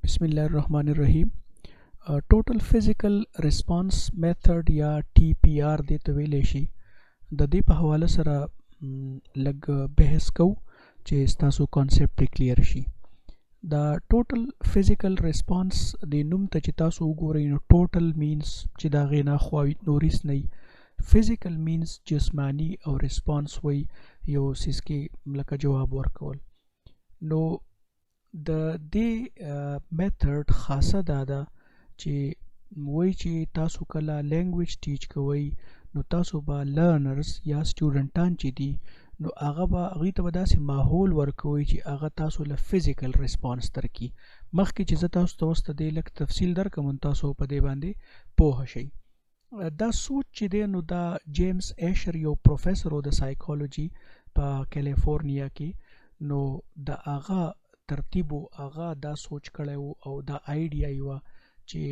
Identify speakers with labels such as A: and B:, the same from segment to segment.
A: बिस्मिल्लाहिर्रहमानिर्रहीम। Total physical response method या TPR دې ته ویلی شي. د دې په حواله سره لږ بحث کوو چې ستاسو کانسپټ پرې کلیر شي. دا ټوټل فزیکل ریسپانس د نوم ته چې تاسو وګورئ نو ټوټل مینس چې د هغې نه خواوې نوریس نه وي. فزیکل مینس جسمانی او ریسپانس وی یو څیز کې لکه جواب ورکول. نو د دې میتھډ خاصه دا ده چې وایي چې تاسو کله لینګویج ټیچ کوئ نو تاسو به لرنرز یا سټوډنټان چې دي نو هغوی ته به داسې ماحول ورکوئ چې هغه تاسو له فزیکل ریسپانس درکړي. مخکې چې زه تاسو ته اوس د دې لږ تفصیل درکړم نو تاسو په دې باندې پوه شئ. دا سوچ چې دی نو دا جیمز ایشر یو پروفیسر و د سایکالوجي په کیلیفورنیا کې، نو د هغه ترتیب هغه دا سوچ کړی و او دا آیډیا یې وه چې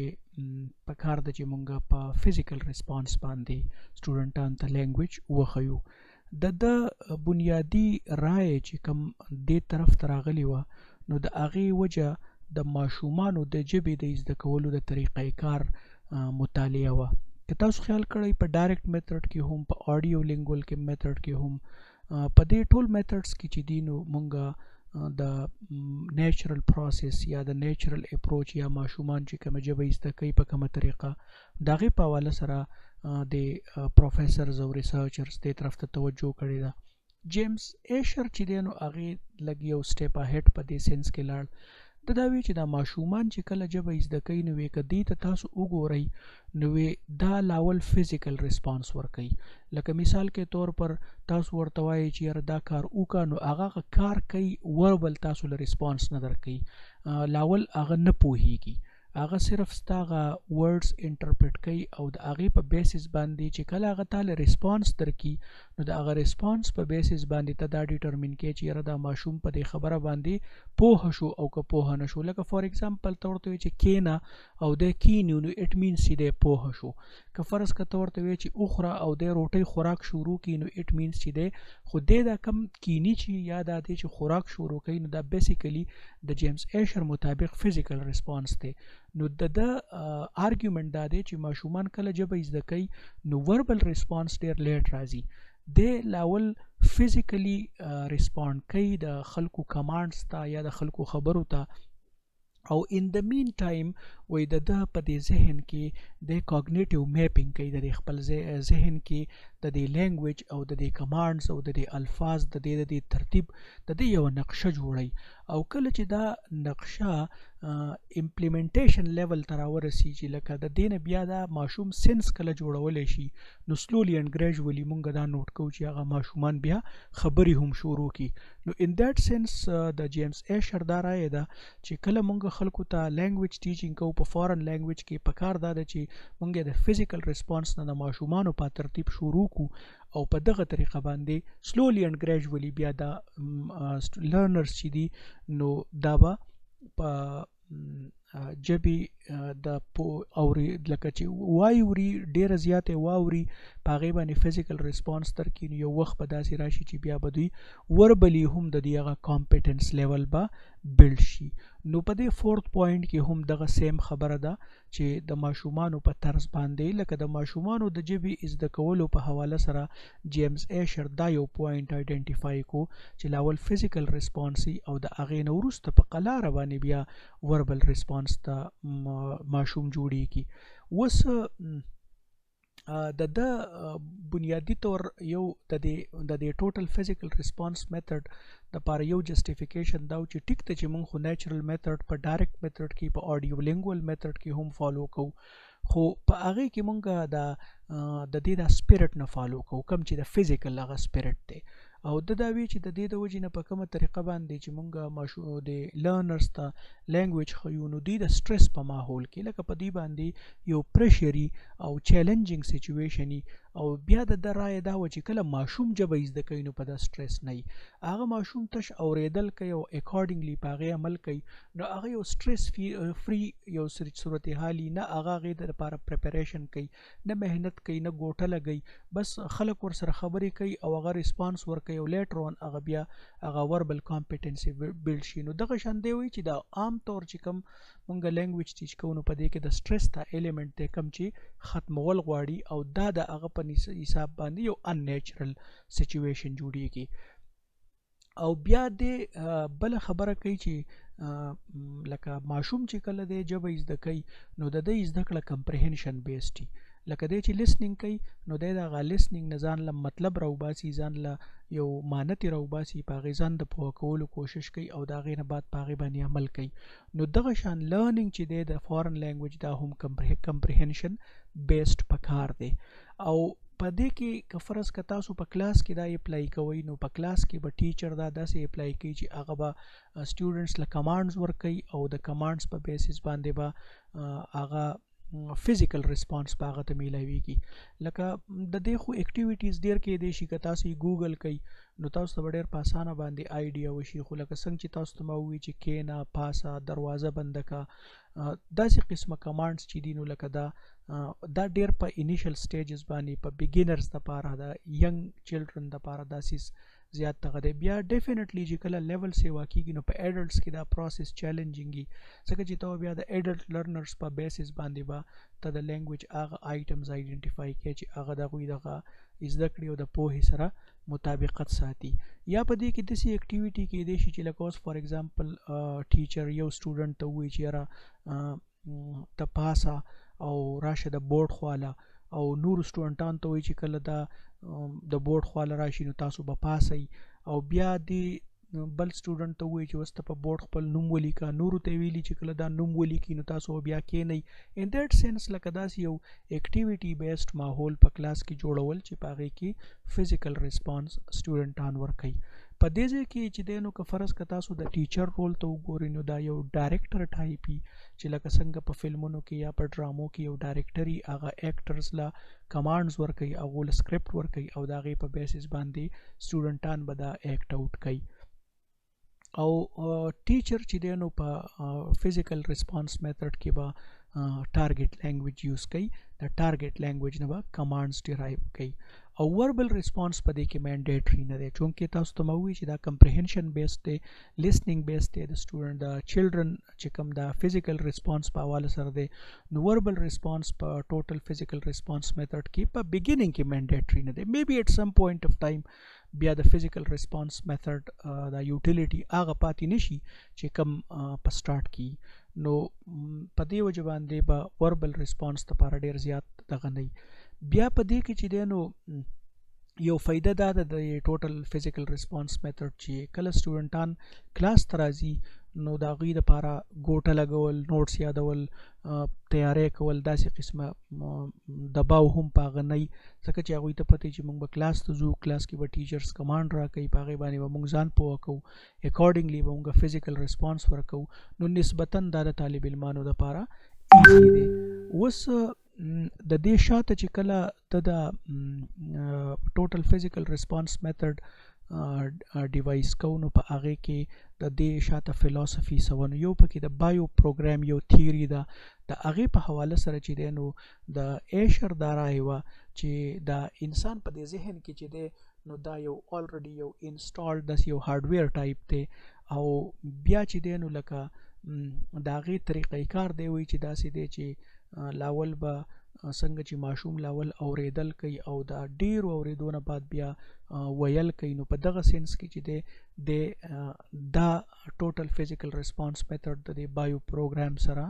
A: په کار ده چې مونږ په فزیکل ریسپانس باندې سټوډنټانو ته لینګویج وښیو. د بنیادي رایې چې کوم دې طرف ته راغلې وه نو د هغې وجه د ماشومانو د ژبې د زده کولو د طریقې کار مطالعه وه. که تاسو خیال کړئ په ډایرکټ میتھډ کې هم، په آډیو لینګول کې میتھډ کې هم، په دې ټول میتھډس کې چې دي نو مونږ د نیچرل پروسس یا د نیچرل اپروچ یا ماشومان چې کومه ژبه زده کوي په کومه طریقه د هغې په حواله سره د پروفیسرز او ریسرچرز دې طرف ته توجه کړې ده. جیمز ایشر چې دی نو هغې لږ یو سټیپ اهیډ په دې سینس کې لاړ. د دا وی چې دا ماشومان چې کله ژبه زده کوي نو که دې ته تاسو وګورئ نو دا لاول فزیکل ریسپانس ورکوي. لکه مثال کې طور پر تاسو ورته وایئ چې یاره دا کار وکړه نو هغه کار کوي، وربل تاسو له ریسپانس نه درکوي. لاول هغه نه پوهیږي، هغه صرف ستا هغه ورډز انټرپریټ کوي او د هغې په بیسس باندې چې کله هغه تا له ریسپانس درکړي نو د هغه ریسپانس په بیسس باندې ته دا ډیټرمین کوي چې یاره دا ماشوم په دې خبره باندې پوه شو او که پوه نه شو. لکه فار ایگزامپل ته ورته وایي چې کینه او دی کینیو نو اټ مینس چې دی پوه شو. که فرض که ته ورته وایي چې وخوره او دی روټۍ خوراک شروع کړي نو اټ مینس چې دی خو دی دا کم کینی چې یا دا دی چې خوراک شروع کوي نو دا بیسیکلی د جیمز ایشر مطابق فزیکل ریسپانس دی. نو د آرګیومنټ دا دی چې ماشومان کله ژبه زده کوي نو وربل ریسپانس ډېر لیټ راځي. دی لاول فزیکلی ریسپانډ کوي د خلکو کمانډس ته یا د خلکو خبرو ته، او ان د مین ټایم وایي د ده په دې ذهن کې د کاګنیټیو میپینګ کوي، د دې خپل ذهن کې د دې لینګویج او د دې کمانډس او د دې الفاظ د دې ترتیب د دې یوه نقشه جوړوي. او کله چې دا نقشه امپلیمنټیشن لیول ته راورسي چې لکه د دې نه بیا دا ماشوم سینس کله جوړولی شي نو سلولی اینډ ګریجولی مونږ دا نوټ کوو چې هغه ماشومان بیا خبرې هم شروع کړي. نو ان دیټ سینس د جیمز ایشر دا رایه ده چې کله مونږ خلکو ته لینګویج ټیچینګ کوو په فارن لینګویج کې په کار دا ده چې مونږ د فزیکل ریسپانس نه د ماشومانو په ترتیب شروع کړو او په دغه طریقه باندې سلولی اینډ ګریجولی بیا دا لرنرز چې دي نو دا به په ژبې د اوري لکه چې واوري ډېره زیاته واوري په هغې باندې فزیکل ریسپانس درکړي نو یو وخت به داسې راشي چې بیا به دوی وربلي هم د دې هغه کامپیټنس لیول به بلډ شي. نو په دې فورت پوینټ کې هم دغه سیم خبره ده چې د ماشومانو په طرز باندې لکه د ماشومانو د ژبې زده کولو په حواله سره جیمز ایشر دا یو پوینټ آیډنټیفای کو چې لاول فزیکل ریسپانس او د هغې نه وروسته په قلاره باندې بیا وربل ریسپانس ته ماشوم جوړیږي. اوس د ده بنیادی طور یو د دې ټوټل فزیکل ریسپانس میتھډ دپاره یو جسټیفیکیشن دا و چې ټیک ته چې موږ خو نیچرل میتھډ په ډایرکټ میتھډ کې په آډیو لینګول میتھډ کې هم فالو کوو، خو په هغې کې موږ د دې دا سپیرټ نه فالو کوو کوم چې د فزیکل هغه سپیرټ دی. او د دا وی چې د دې د وجې نه په کومه طریقه باندې چې مونږ د لرنرز ته لینګویج ښیو نو دوی د سټرس په ماحول کې لکه په دې باندې یو پریشري او چیلنجینګ سچویشن او بیا د رایه دا و چې کله ماشوم ژبه زده کوي نو په دا سټرس نه وي، هغه ماشوم تش اورېدل کوي او اکارډنګلی په هغې عمل کوي، نو هغه یو سټرس فری یو صورتحال نه هغه هغې د لپاره پریپریشن کوي، نه محنت کوي، نه ګوټه لګوي، بس خلک ورسره خبرې کوي او هغه ریسپانس ورکوي او لیټر اون هغه بیا هغه وربل کامپیټنسي بلډ شي. نو دغه شان دی وایي چې دا عام طور چې کوم مونږ لینګویج ټیچ کوو نو په دې کې د سټرس دا ایلیمنټ دی کوم چې ختمول غواړي او دا د هغه په حساب باندې یو ان نیچرل سچویشن جوړیږي. او بیا د بل خبره کوي چې لکه ماشوم چې کله دی ژبه زده کوي نو د دې زده کړه کمپریهنشن بیسډ وي، لکه دی چې لیسننګ کوي نو دی د هغه لیسننګ نه ځان له مطلب راوباسي، ځان له یو مانتې راوباسي، په هغې ځان د پوه کولو کوشش کوي او د هغې نه بعد په هغې باندې عمل کوي. نو دغه شان لرننګ چې دی د فارن لینګویج دا هم کمپریهنشن بیسډ پکار دی. او په دې کې که فرض که تاسو په کلاس کې دا اپلای کوئ نو په کلاس کې به ټیچر دا داسې اپلای کوي چې هغه به سټوډنټس له کمانډز ورکوي او د کمانډز په بیسس باندې به هغه فزیکل ریسپانس په هغه ته میلاویږي. لکه د دې خو اکټیویټیز ډېر کېدی شي که تاسو یې ګوګل کوئ نو تاسو ته به ډېر په اسانه باندې آیډیا وشي، خو لکه څنګه چې تاسو ته ما ووایي چې کېنه، پاسه، دروازه بنده کا، داسې قسمه کمانډز چې دي نو لکه دا ډېر په انیشل سټیجز باندې په بګینرز دپاره د ینګ چلډرن دپاره داسې زیات دغه دی. بیا ډیفینټلی چې کله لیول سیوا کېږي نو په ایډلټس کې دا پروسس چیلنجینګ وي، ځکه چې ته بیا د ایډلټ لرنرز په بیسس باندې به ته د لینګویج هغه آیټمز آیډنټیفای کوي چې هغه د هغوی دغه زده کړې او د پوهې سره مطابقت ساتي. یا په دې کې داسې اکټیویټي کېدی شي چې لکه اوس فار ایګزامپل ټیچر یو سټوډنټ ته ووایي چې یاره ته پاسه او راشه د بورډ خواله، او نورو سټوډنټانو ته وایي چې کله دا د بورډ خواله راشي نو تاسو به پاسئ، او بیا دې بل سټوډنټ ته ووایي چې اوس ته په بورډ خپل نوم ولیکه، نورو ته ویلي چې کله دا نوم ولیکي نو تاسو بیا کېنئ. ان دیټ سینس لکه داسې یو اکټیویټي بیسډ ماحول په کلاس کې جوړول چې په هغې کې فزیکل ریسپانس سټوډنټان ورکوي. په دې ځای کې چې دی نو که فرض که تاسو د ټیچر رول ته وګورئ نو دا یو ډایرکټر ټایپ وي چې لکه څنګه په فلمونو کې یا په ډرامو کې یو ډایرکټر وي، هغه ایکټرز له کمانډز ورکوي، هغو له سکرپټ ورکوي او د هغې په بیسس باندې سټوډنټان به دا ایکټ آوټ کوي. او ټیچر چې دی نو په فزیکل ریسپانس میتھډ کې به ټارګټ لینګویج یوز کوي، د ټارګټ لینګویج نه به کمانډز ډیرایو کوي. او وربل ریسپانس په دې کې مینډیټري نه دی، چونکې تاسو ته ما ووایي چې دا کمپریهنشن بیسډ دی، لیسننګ بیسډ دی، د سټوډنټ د چلډرن چې کوم دا فزیکل ریسپانس په حواله سره دی، نو وربل ریسپانس په ټوټل فزیکل ریسپانس میتھډ کې په بګیننګ کې مینډیټري نه دی. میبي ایټ سم پوینټ اف ټایم بیا د فزیکل ریسپانس میتھډ دا یوټیلیټي هغه پاتې نشي چې کوم په سټارټ کې، نو په دې وجه باندې به وربل ریسپانس لپاره ډېر زیات دغه نه وي. بیا په دې کې چې دی نو یو فایده دا ده د ټوټل فزیکل ریسپانس میتھډ چې کله سټوډنټان کلاس ته راځي نو د هغوی دپاره ګوټه لګول، نوټس یادول، تیاری کول، داسې قسمه دباو هم په هغه نه وي، ځکه چې هغوی ته پته چې موږ به کلاس ته ځو، کلاس کې به ټیچرس کمانډ راکوي، په هغې باندې به موږ ځان پوه کوو، اکارډنګلی به موږ فزیکل ریسپانس ورکوو، نو نسبتا دا د طالب علمانو دپاره ایزي دی. اوس د دې شاته چې کله ته د ټوټل فزیکل ریسپانس میتھډ ډیوایس کوو نو په هغې کې د دې شاته فلسفي څه ونه، یو پکې د بایو پروګرام یو تیوري ده، د هغې په حواله سره چې دی نو د ایشر دا رایه وه چې د انسان په دې ذهن کې چې دی نو دا یو الریډي یو انسټالډ داسې یو هارډویر ټایپ دی، او بیا چې دی نو لکه د هغې طریقې کار دی وایي چې داسې دی چې لاول به څنګه چې ماشوم لاول اورېدل کوي او دا ډېرو اورېدو نه بعد بیا ویل کوي، نو په دغه سینس کې چې دی دا ټوټل فزیکل ریسپانس میتھډ د دې بایو پروګرام سره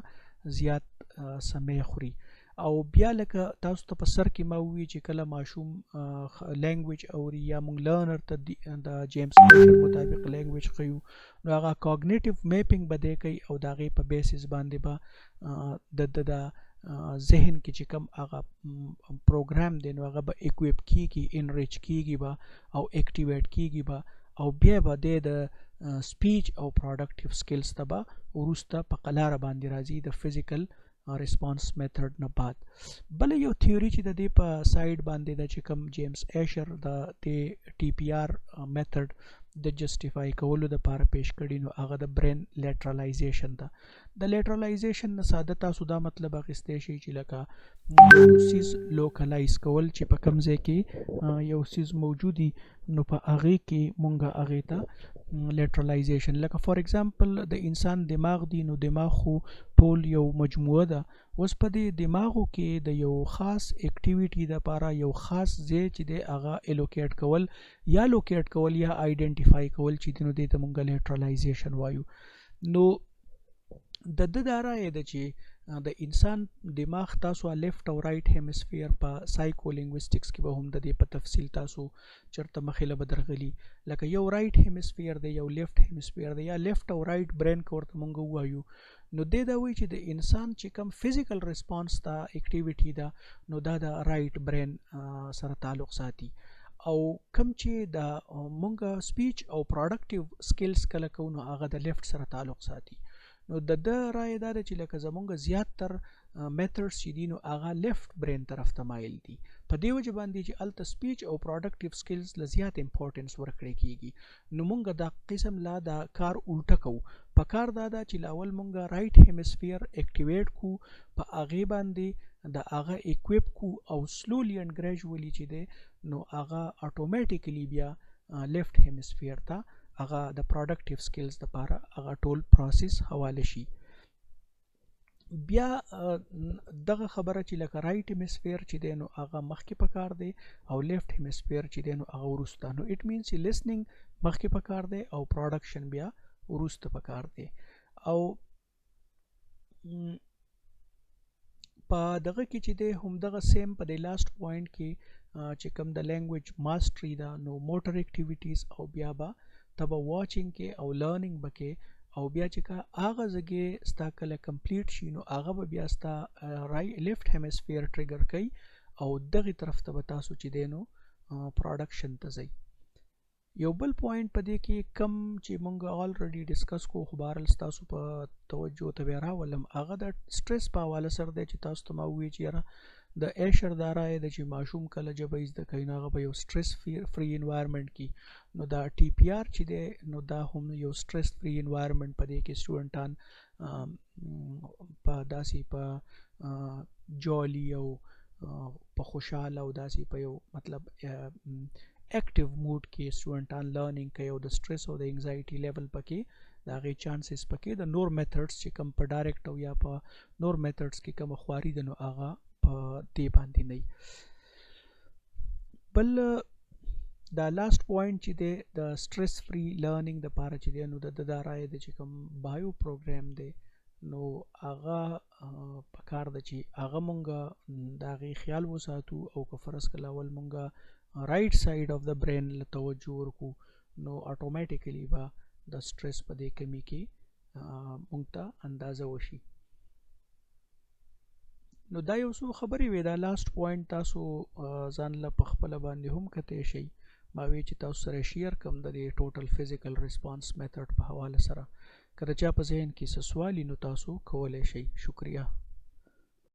A: زیات سمې خوري. او بیا لکه تاسو ته په سر کې ما ووایي چې کله ماشوم لینګویج اوري یا موږ لرنر ته د جیمز کلیر مطابق لینګویج ښیو نو هغه کاګنیټیو میپینګ به دی کوي او د هغې په بیسس باندې به د ذهن کې چې کوم هغه پروګرام دی نو هغه به اکویپ کېږي، انریچ کېږي به او اکټیویټ کېږي به، او بیا به د سپیچ او پروډکټیو سکلز ته به وروسته په قلاره باندې راځي د فزیکل ریسپانس میتھډ نه بعد. بل یو تھیوري چې د دې په سایډ باندې د چې کوم جیمز ایشر د ټي پی آر میتھډ د جسټیفای کولو د پاره پیش کړي، نو هغه د برین لیټرالایزیشن ده. د لیټرالایزیشن نه ساده تاسو دا مطلب اخیستی شي چې لکه یو سیز لوکلایز کول، چې په کوم ځای کې یو سیز موجودي نو په هغې کې مونږ هغې ته لیټرالایزیشن، لکه فار ایگزامپل د انسان دماغ دی، نو دماغ خو ټول یو مجموعه ده. اوس په دې دماغو کې د یو خاص اکټیویټي دپاره یو خاص ځای چې دی هغه الوکیټ کول یا لوکیټ کول یا آیډنټیفای کول چې دی، نو دې ته مونږ لیټرالایزیشن وایو. نو د ده دا رایه ده چې د انسان دماغ تاسو لیفټ او رائټ هیمسفیر په سایکو لینګویسټکس کې به هم د دې په تفصیل تاسو چرته مخې له به درغلي، لکه یو رائټ هیمسفیر دی یو لیفټ هیمسفیر دی یا لیفټ او رائټ برین که ورته مونږ ووایو. نو دې دا وایي چې د انسان چې کوم فزیکل ریسپانس ته اکټیویټي ده نو دا د رائټ برین سره تعلق ساتي، او کوم چې د مونږ سپیچ او پروډکټیو سکلز کله کوو نو هغه د لیفټ سره تعلق ساتي. نو د ده رایه دا ده چې لکه زمونږ زیاتتر میتھډز چې دي نو هغه لیفټ برین طرف ته مایل دي، په دې وجه باندې چې هلته سپیچ او پروډکټیو سکلز له زیات امپورټنس ورکړی کېږي. نو مونږ دا قسم لا دا کار الټه کوو، په کار دا ده چې لاول مونږ رائټ هیمسفیر اکټیویټ کو، په هغې باندې د هغه اکویپ کو او سلولی اینډ ګریجولی چې دی نو هغه اټومیټیکلی بیا لیفټ هیمسفیر ته هغه د پروډکټیو سکلز دپاره هغه ټول پروسس حواله شي. بیا دغه خبره چې لکه رائټ هیمسفیر چې دی نو هغه مخکې په کار دی او لیفټ هیمسفیر چې دی نو هغه وروسته، نو اټ مینس چې لیسننګ مخکې په کار دی او پروډکشن بیا وروسته په کار دی. او په دغه کې چې دی همدغه سیم په د لاست پوینټ کې چې کوم د لینګویج ماسټري ده نو موټر اکټیویټیز او بیا به ته به واچینګ کې او لرنینګ به کې، او بیا چې که هغه ځګې ستا کله کمپلیټ شي نو هغه به بیا ستا لیفټ هیمسفیر ټریګر کوي او دغې طرف ته به تاسو چې دی نو پروډکشن ته ځئ. یو بل پوینټ په دې کې کم چې مونږ آلریډي ډسکس کو، خو بهرحال ستاسو په توجه ته بیا راولم، هغه د سټرس په حواله سره دی چې تاسو ته ما ووایي چې یاره د ایشر دا رایه ده چې ماشوم کله ژبه زده کوي نو هغه په یو سټرس فری انوایرمنټ کې، نو دا ټي پی آر چې دی نو دا هم یو سټرس فری انوایرمنټ په دې کې سټوډنټان په داسې په جالي او په خوشحاله او داسې په یو مطلب اکټیو موډ کې سټوډنټان لرنینګ کوي، او د سټرس او د انزایټي لیول پکې د هغې چانسز پکې د نور میتھډز چې کوم په ډایرکټ او یا په نور میتھډز کې کوم خواري ده نو هغه په دې باندې نه. بل دا لاست پوینټ چې دی د سټرس فری لرنینګ دپاره چې دی نو د دا رایه ده چې کوم بایو پروګرام دی نو هغه په کار ده چې هغه مونږ د هغې خیال وساتو، او که فرض کړه اول مونږ رائټ سایډ آف د برین له توجه ورکو نو اټومیټیکلی به د سټرس په دې کمی کې مونږ ته اندازه وشي. نو دا یو څو خبرې وې، دا لاست پوینټ تاسو ځان له په خپله باندې هم کتی شئ، ما وی چې تاسو سره شیر کم د دې ټوټل فزیکل ریسپانس میتھډ په حواله سره. که د چا په ذهن کې څه سوال وي نو تاسو کولی شئ. شکریه.